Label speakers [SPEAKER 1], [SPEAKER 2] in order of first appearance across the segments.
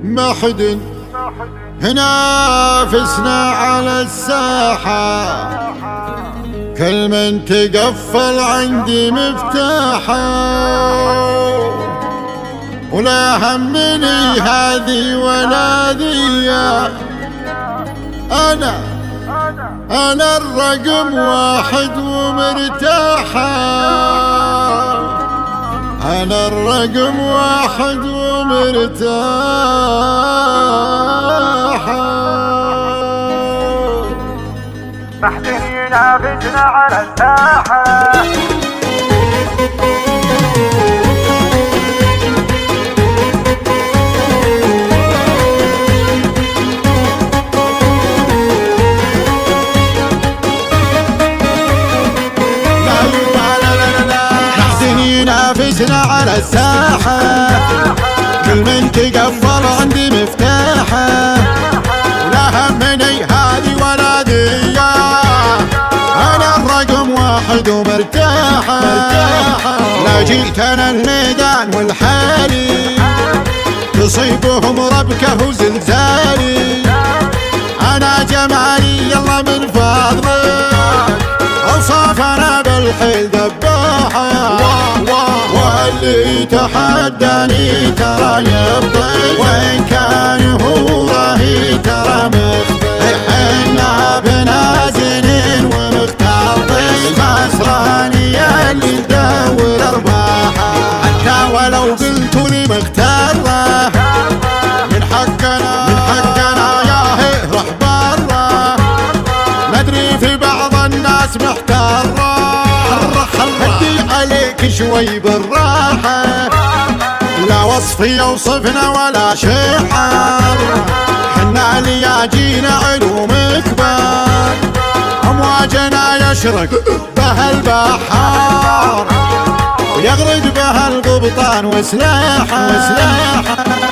[SPEAKER 1] ما حد ينافسنا على الساحة، كل من تقفل عندي مفتاحه، ولا همني هذي ولا ذي، أنا الرقم واحد ومرتاحة، أنا الرقم واحد ومرتاحة.
[SPEAKER 2] ما حد ينافسنا على الساحة،
[SPEAKER 1] ينافسنا على الساحة، كل من تقفل عندي مفتاحه، ولا همني هذي ولا ذي، أنا الرقم واحد ومرتاحة. لا جيت أنا الميدان والحالي تصيبهم ربكة وزلزالي، أنا جمالي يلا من فضلك، أوصافنا بالحيل ذباحة، واللي يتحداني ترى يبطل، وإن كان هو راهي ترى مخطئ، حنا بنازلين ومختلطين، خسراني اللي يدور أرباحه، حتى ولو قلتوا لي مختارة، من حقنا ياهي روح برا، ندري في بعض الناس محتارة، هدي عليك شوي بالراحة، لا وصف يوصفنا ولا شعر، حنا لياجينا علوم كبار، أمواجنا يشرق بها البحار، ويغرق بها القبطان وسلاحه،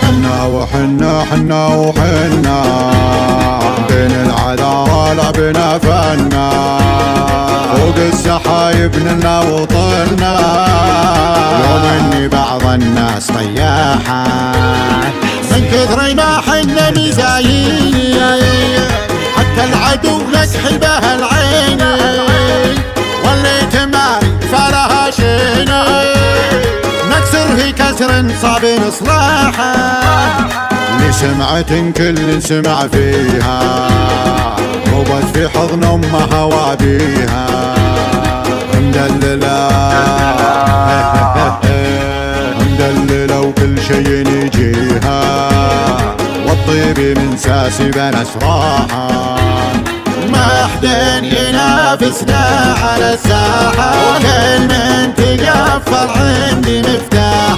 [SPEAKER 1] حنا وحنا بين العذارى لعبنا فنا، فوق السحايب نلنا وطلنا، يوم اني بعض الناس طياحة، من كثر ما حنا مزايين، حتى العدو نكحل بها العين، واللي تماري فلها شيني، نكسر في كسر صعب اصلاحه، لسمعة كل سمع فيها، وبس في حضن امها وابيها، مدللة وكل شي يجيها، والطيب من ساسبا اسراحة، ما حدين ينافسنا على الساحة، كل من تقفل عندي مفتاح.